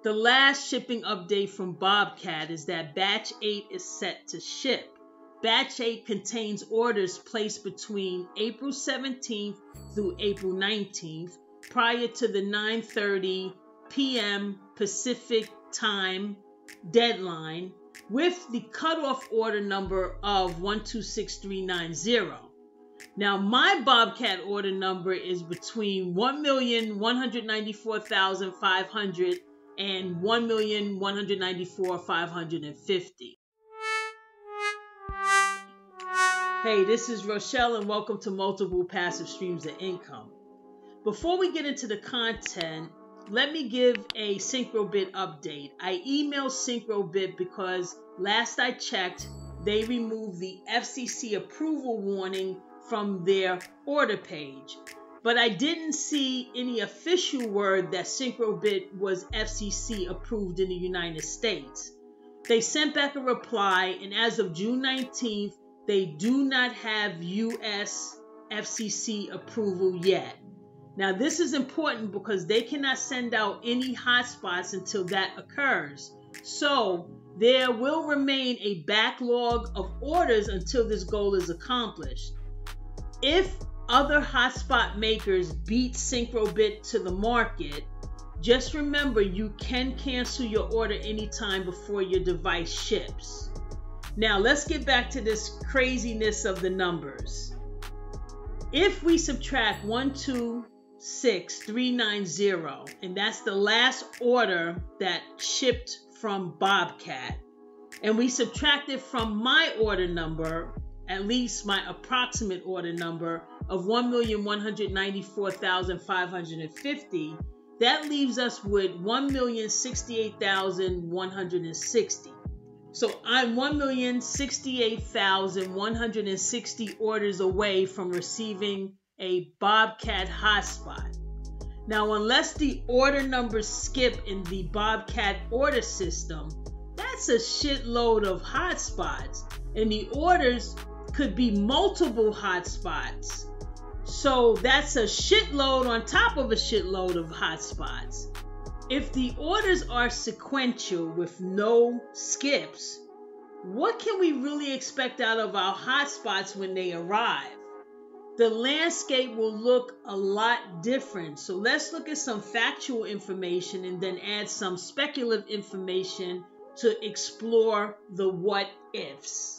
The last shipping update from Bobcat is that Batch 8 is set to ship. Batch 8 contains orders placed between April 17th through April 19th, prior to the 9:30 p.m. Pacific time deadline, with the cutoff order number of 126390. Now, my Bobcat order number is between 1,194,500 and 1,194,550. Hey, this is Rochelle, and welcome to Multiple Passive Streams of Income. Before we get into the content, let me give a SYNCROBIT update. I emailed SYNCROBIT because last I checked, they removed the FCC approval warning from their order page. But I didn't see any official word that SYNCROBIT was FCC approved in the United States. They sent back a reply, and as of June 19th, they do not have US FCC approval yet. Now, this is important because they cannot send out any hotspots until that occurs. So there will remain a backlog of orders until this goal is accomplished. If other hotspot makers beat SYNCROBIT to the market, just remember you can cancel your order anytime before your device ships. Now, let's get back to this craziness of the numbers. If we subtract 126,390, and that's the last order that shipped from Bobcat, and we subtract it from my order number, at least my approximate order number of 1,194,550, that leaves us with 1,068,160. So I'm 1,068,160 orders away from receiving a Bobcat hotspot. Now, unless the order numbers skip in the Bobcat order system, that's a shitload of hotspots, and the orders could be multiple hotspots. So that's a shitload on top of a shitload of hotspots. If the orders are sequential with no skips, what can we really expect out of our hotspots when they arrive? The landscape will look a lot different. So let's look at some factual information and then add some speculative information to explore the what ifs.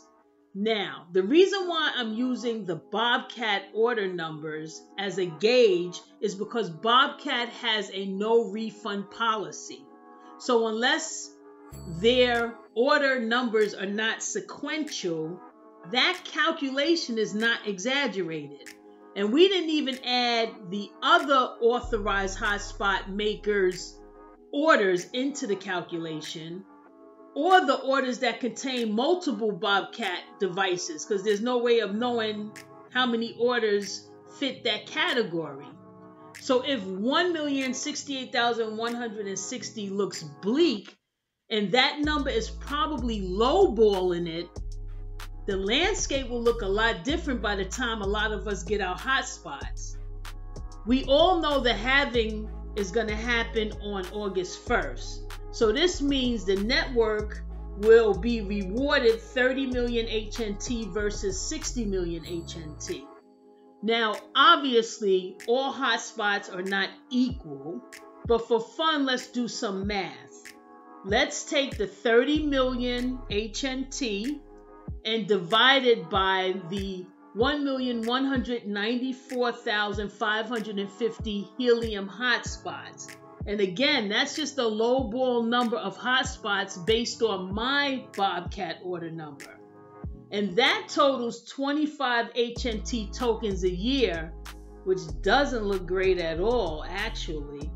Now, the reason why I'm using the Bobcat order numbers as a gauge is because Bobcat has a no refund policy. So unless their order numbers are not sequential, that calculation is not exaggerated. And we didn't even add the other authorized hotspot makers' orders into the calculation, or the orders that contain multiple Bobcat devices, because there's no way of knowing how many orders fit that category. So if 1,068,160 looks bleak, and that number is probably lowballing it, the landscape will look a lot different by the time a lot of us get our hotspots. We all know the halving is going to happen on August 1st. So this means the network will be rewarded 30 million HNT versus 60 million HNT. Now, obviously, all hotspots are not equal, but for fun, let's do some math. Let's take the 30 million HNT and divide it by the 1,194,550 Helium hotspots. And again, that's just a lowball number of hotspots based on my Bobcat order number. And that totals 25 HNT tokens a year, which doesn't look great at all, actually.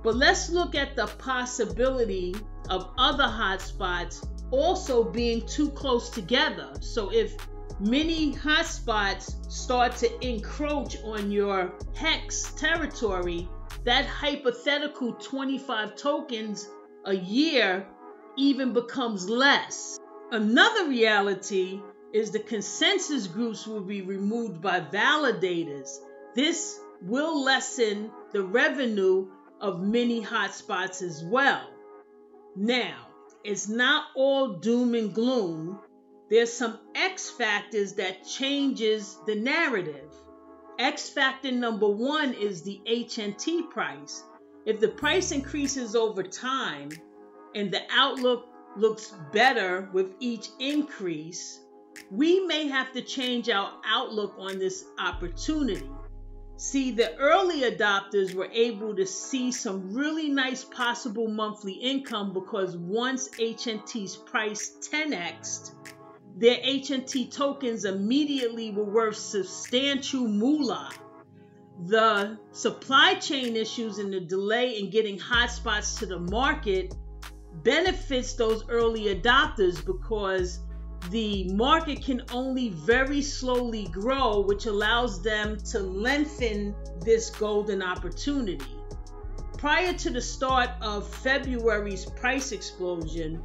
But let's look at the possibility of other hotspots also being too close together. So if many hotspots start to encroach on your hex territory, that hypothetical 25 tokens a year even becomes less. Another reality is the consensus groups will be removed by validators. This will lessen the revenue of many hotspots as well. Now, it's not all doom and gloom. There's some X factors that changes the narrative. X factor number one is the HNT price. If the price increases over time and the outlook looks better with each increase, we may have to change our outlook on this opportunity. See, the early adopters were able to see some really nice possible monthly income because once HNT's price 10x'd, their HNT tokens immediately were worth substantial moolah. The supply chain issues and the delay in getting hotspots to the market benefits those early adopters because the market can only very slowly grow, which allows them to lengthen this golden opportunity. Prior to the start of February's price explosion,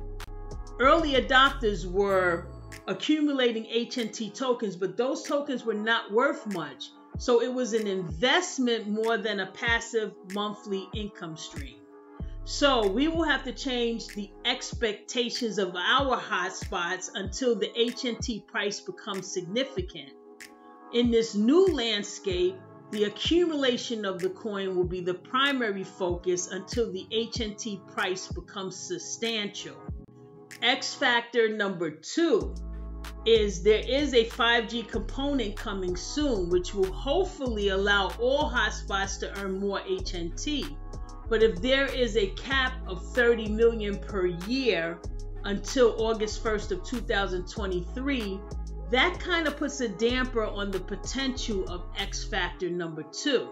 early adopters were accumulating HNT tokens, but those tokens were not worth much. So it was an investment more than a passive monthly income stream. So we will have to change the expectations of our hotspots until the HNT price becomes significant. In this new landscape, the accumulation of the coin will be the primary focus until the HNT price becomes substantial. X factor number two is there is a 5G component coming soon, which will hopefully allow all hotspots to earn more HNT. But if there is a cap of 30 million per year until August 1st of 2023, that kind of puts a damper on the potential of X factor number two.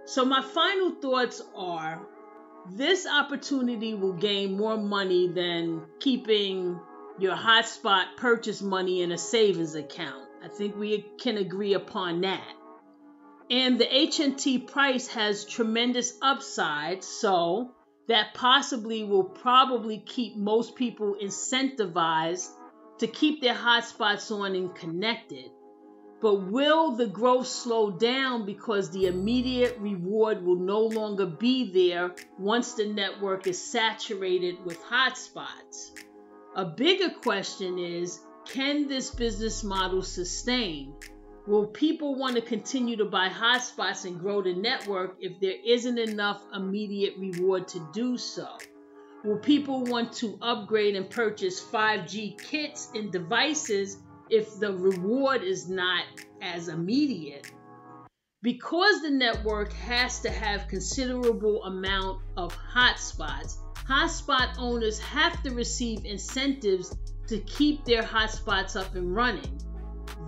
So my final thoughts are, this opportunity will gain more money than keeping your hotspot purchase money in a savings account. I think we can agree upon that. And the HNT price has tremendous upside, so that possibly will probably keep most people incentivized to keep their hotspots on and connected. But will the growth slow down because the immediate reward will no longer be there once the network is saturated with hotspots? A bigger question is, can this business model sustain? Will people want to continue to buy hotspots and grow the network if there isn't enough immediate reward to do so? Will people want to upgrade and purchase 5G kits and devices if the reward is not as immediate? Because the network has to have considerable amount of hotspots, hotspot owners have to receive incentives to keep their hotspots up and running.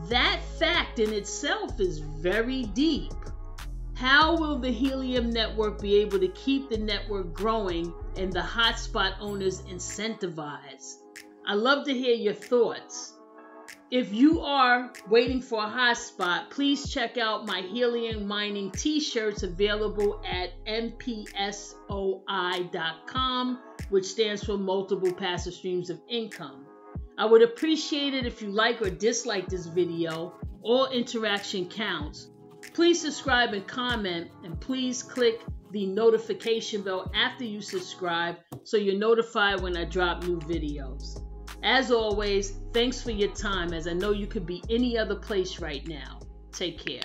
That fact in itself is very deep. How will the Helium network be able to keep the network growing and the hotspot owners incentivized? I'd love to hear your thoughts. If you are waiting for a hotspot, please check out my Helium mining t-shirts available at mpsoi.com, which stands for multiple passive streams of income. I would appreciate it if you like or dislike this video. All interaction counts. Please subscribe and comment, and please click the notification bell after you subscribe so you're notified when I drop new videos. As always, thanks for your time, as I know you could be any other place right now. Take care.